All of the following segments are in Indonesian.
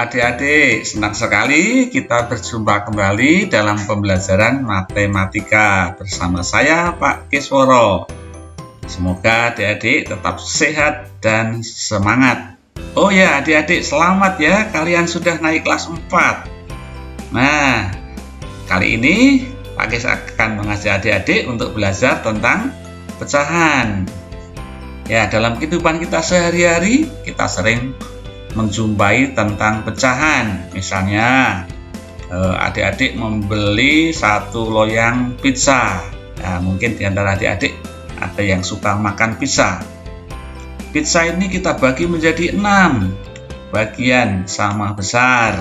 adik-adik, senang sekali kita berjumpa kembali dalam pembelajaran matematika bersama saya Pak Kisworo. Semoga adik-adik tetap sehat dan semangat. Oh ya adik-adik, selamat ya, kalian sudah naik kelas 4. Nah, kali ini Pak Kis akan mengajak adik-adik untuk belajar tentang pecahan. Ya, dalam kehidupan kita sehari-hari kita sering menjumpai tentang pecahan. Misalnya adik-adik membeli satu loyang pizza. Nah, mungkin di antara adik-adik ada yang suka makan pizza. Pizza ini kita bagi menjadi 6 bagian sama besar.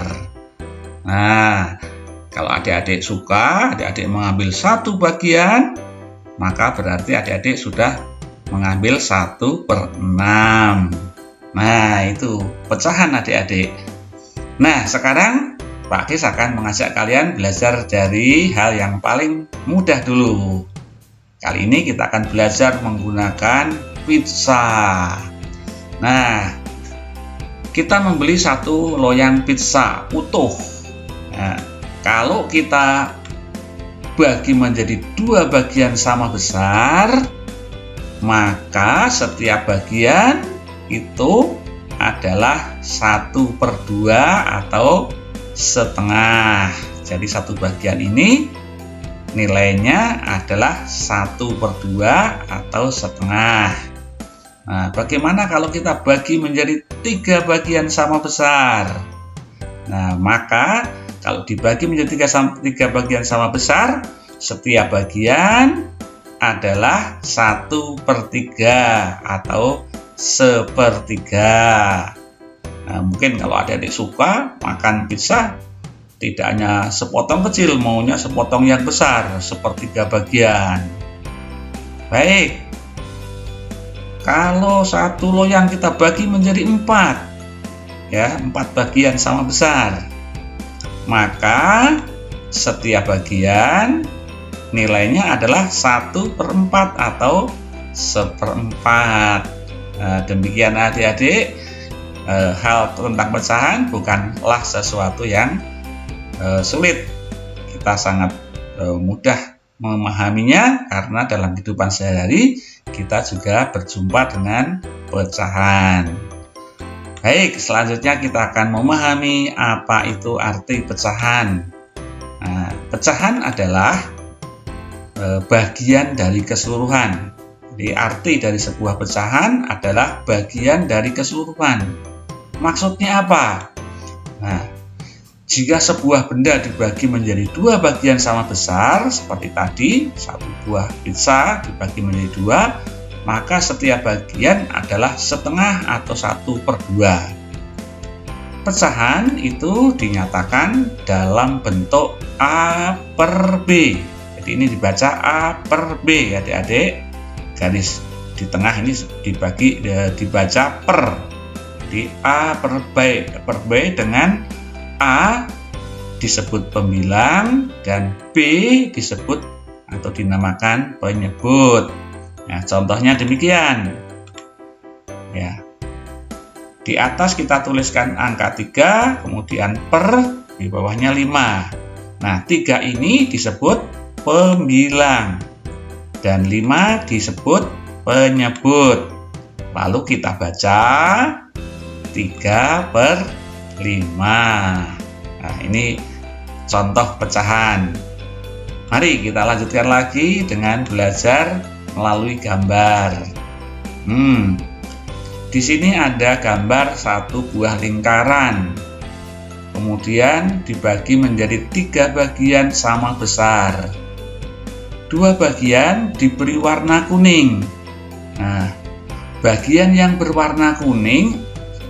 Nah, kalau adik-adik suka, adik-adik mengambil satu bagian, maka berarti adik-adik sudah mengambil 1/6. Nah, itu pecahan adik-adik. Nah, sekarang Pak Kis akan mengajak kalian belajar dari hal yang paling mudah dulu. Kali ini kita akan belajar menggunakan pizza. Nah, kita membeli satu loyang pizza utuh. Nah, kalau kita bagi menjadi 2 bagian sama besar, maka setiap bagian itu adalah 1/2 atau setengah. Jadi satu bagian ini nilainya adalah 1/2 atau setengah. Nah, bagaimana kalau kita bagi menjadi 3 bagian sama besar? Nah, maka kalau dibagi menjadi 3 bagian sama besar, setiap bagian adalah 1/3 atau sepertiga. Nah, mungkin kalau adik-adik suka makan pizza, tidak hanya sepotong kecil, maunya sepotong yang besar, sepertiga bagian. Baik, kalau satu loyang kita bagi menjadi 4, ya, 4 bagian sama besar, maka setiap bagian nilainya adalah 1/4 atau 1/4. Nah, demikian adik-adik, hal tentang pecahan bukanlah sesuatu yang sulit. Kita sangat mudah memahaminya karena dalam kehidupan sehari-hari kita juga berjumpa dengan pecahan. Baik, selanjutnya kita akan memahami apa itu arti pecahan. Nah, pecahan adalah bagian dari keseluruhan. Jadi arti dari sebuah pecahan adalah bagian dari keseluruhan. Maksudnya apa? Nah, jika sebuah benda dibagi menjadi 2 bagian sama besar, seperti tadi, satu buah pizza dibagi menjadi 2, maka setiap bagian adalah setengah atau 1/2. Pecahan itu dinyatakan dalam bentuk A/B. Jadi ini dibaca A/B, adik-adik. Garis di tengah ini dibaca per. Jadi A/B dengan A disebut pembilang dan B disebut atau dinamakan penyebut. Nah, contohnya demikian. Ya. Di atas kita tuliskan angka 3, kemudian per, di bawahnya 5. Nah, 3 ini disebut pembilang dan 5 disebut penyebut. Lalu kita baca 3/5. Nah, ini contoh pecahan. Mari kita lanjutkan lagi dengan belajar melalui gambar. Di sini ada gambar satu buah lingkaran. Kemudian dibagi menjadi 3 bagian sama besar. 2 bagian diberi warna kuning. Nah, bagian yang berwarna kuning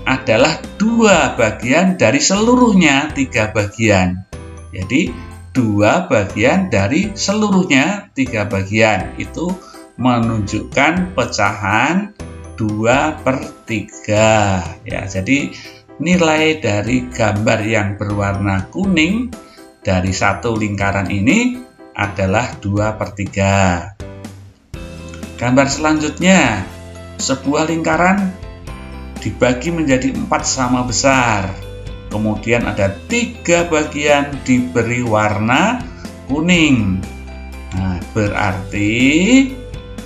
adalah 2 bagian dari seluruhnya 3 bagian. Jadi 2 bagian dari seluruhnya 3 bagian. Itu menunjukkan pecahan 2/3. Ya, jadi nilai dari gambar yang berwarna kuning dari satu lingkaran ini adalah 2/3. Gambar selanjutnya, sebuah lingkaran dibagi menjadi 4 sama besar. kemudian ada 3 bagian diberi warna kuning. Nah, berarti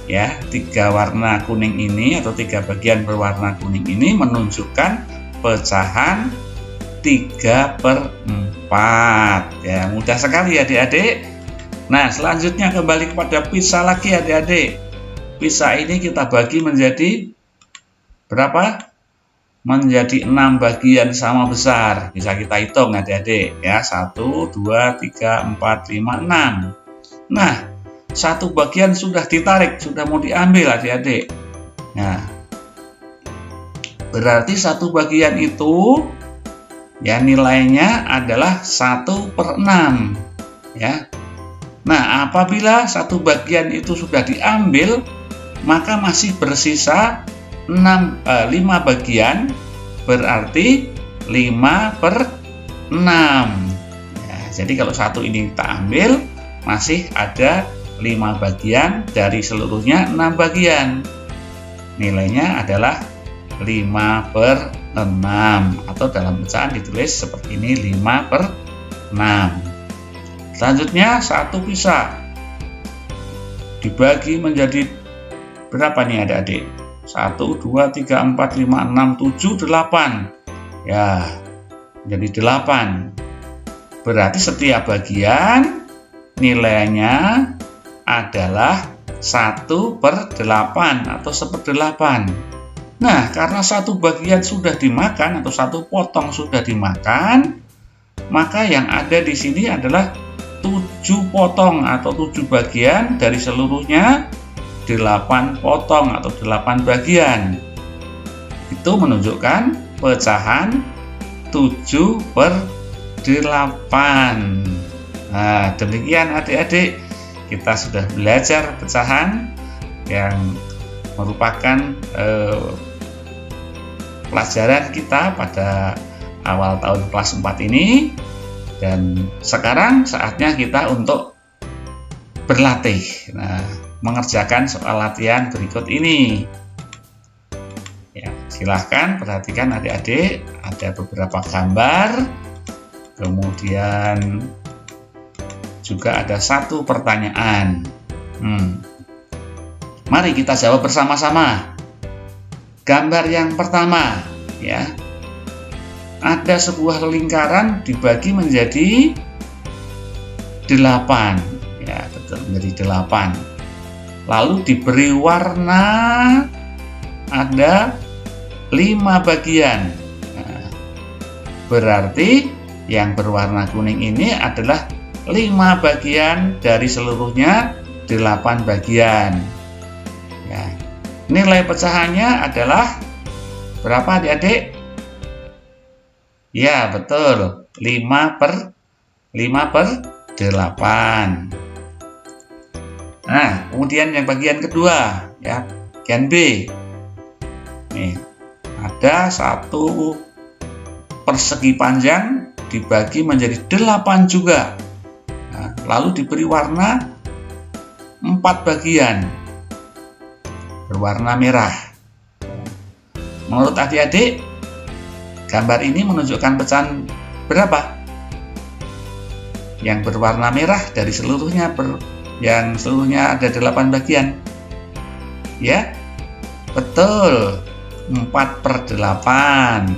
ya 3 warna kuning ini atau 3 bagian berwarna kuning ini menunjukkan pecahan 3/4. Ya, mudah sekali adik-adik. Nah, selanjutnya kembali kepada pizza lagi adik-adik. Pizza ini kita bagi menjadi berapa? Menjadi 6 bagian sama besar. Bisa kita hitung adik-adik ya. 1, 2, 3, 4, 5, 6. Nah, 1 bagian sudah ditarik, sudah mau diambil adik-adik. Nah, berarti 1 bagian itu ya nilainya adalah 1/6 ya. Nah, apabila 1 bagian itu sudah diambil, maka masih bersisa 5 bagian, berarti 5/6 ya. Jadi kalau 1 ini kita ambil, masih ada 5 bagian, dari seluruhnya 6 bagian. Nilainya adalah 5/6 atau dalam pecahan ditulis seperti ini, 5/6. Selanjutnya 1 pizza dibagi menjadi berapa nih adik-adik? 1, 2, 3, 4, 5, 6, 7, 8 ya, jadi 8. Berarti setiap bagian nilainya adalah 1/8 atau 1/8. Nah, karena 1 bagian sudah dimakan atau 1 potong sudah dimakan, maka yang ada di sini adalah 7 potong atau 7 bagian, dari seluruhnya 8 potong atau 8 bagian. Itu menunjukkan pecahan 7/8. Nah, demikian adik-adik, kita sudah belajar pecahan yang merupakan pelajaran kita pada awal tahun kelas 4 ini. Dan sekarang saatnya kita untuk berlatih. Nah, mengerjakan soal latihan berikut ini. Ya, silahkan perhatikan adik-adik, ada beberapa gambar, kemudian juga ada 1 pertanyaan. Mari kita jawab bersama-sama. Gambar yang pertama, ya. Ada sebuah lingkaran dibagi menjadi 8. Ya, betul, menjadi 8. Lalu diberi warna ada 5 bagian. Nah, berarti yang berwarna kuning ini adalah 5 bagian, dari seluruhnya 8 bagian. Ya. Nilai pecahannya adalah berapa adik-adik? Ya, betul, 5/8. Nah, kemudian yang bagian kedua, ya, bagian B. Nih, ada 1 persegi panjang dibagi menjadi 8 juga. Nah, lalu diberi warna 4 bagian, berwarna merah. Menurut adik-adik, gambar ini menunjukkan pecahan berapa? Yang berwarna merah dari seluruhnya yang seluruhnya ada 8 bagian. Ya, betul, 4/8.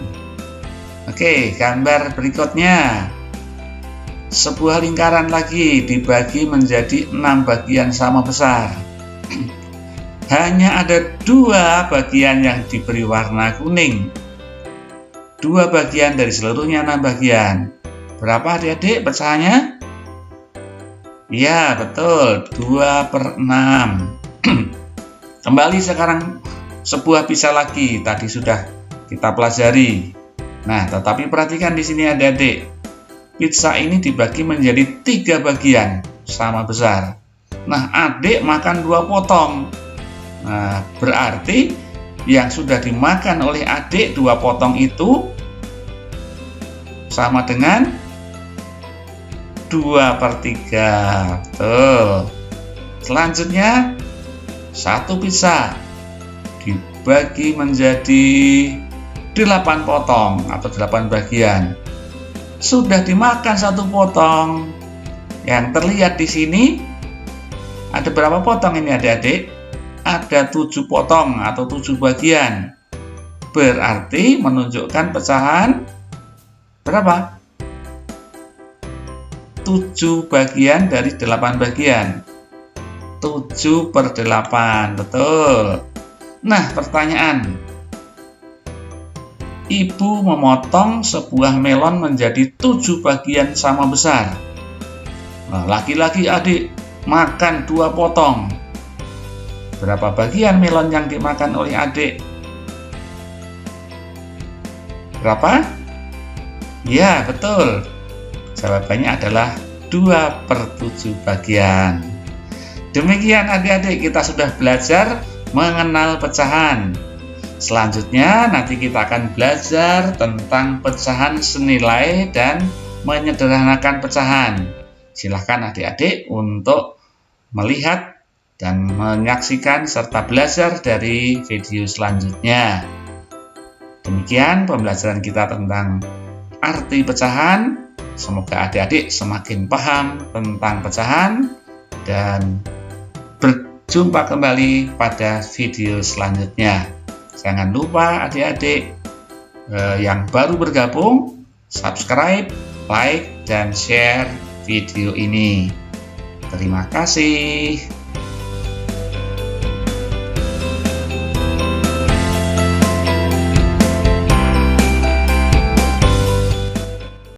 Oke, gambar berikutnya. Sebuah lingkaran lagi dibagi menjadi 6 bagian sama besar. Hanya ada 2 bagian yang diberi warna kuning. 2 bagian dari seluruhnya 6 bagian. Berapa adik-adik pecahannya? Ya, betul, 2/6. Kembali sekarang sebuah pizza lagi, tadi sudah kita pelajari. Nah, tetapi perhatikan di sini adik-adik. Pizza ini dibagi menjadi 3 bagian sama besar. Nah, adik makan 2 potong. Nah, berarti yang sudah dimakan oleh adik 2 potong itu sama dengan 2/3. Tuh. Selanjutnya 1 pizza dibagi menjadi 8 potong atau 8 bagian. sudah dimakan satu potong. Yang terlihat di sini ada berapa potong ini adik-adik? Ada 7 potong atau 7 bagian. Berarti menunjukkan pecahan berapa? 7 bagian dari 8 bagian. 7 per 8, betul. Nah, pertanyaan. Ibu memotong sebuah melon menjadi 7 bagian sama besar. Nah, laki-laki adik makan 2 potong. Berapa bagian melon yang dimakan oleh adik? Berapa? Ya, betul. Jawabannya adalah 2 per 7 bagian. Demikian adik-adik, kita sudah belajar mengenal pecahan. Selanjutnya nanti kita akan belajar tentang pecahan senilai dan menyederhanakan pecahan. Silahkan adik-adik untuk melihat dan menyaksikan serta belajar dari video selanjutnya. Demikian pembelajaran kita tentang arti pecahan. Semoga adik-adik semakin paham tentang pecahan dan berjumpa kembali pada video selanjutnya. Jangan lupa adik-adik yang baru bergabung, subscribe, like, dan share video ini. Terima kasih.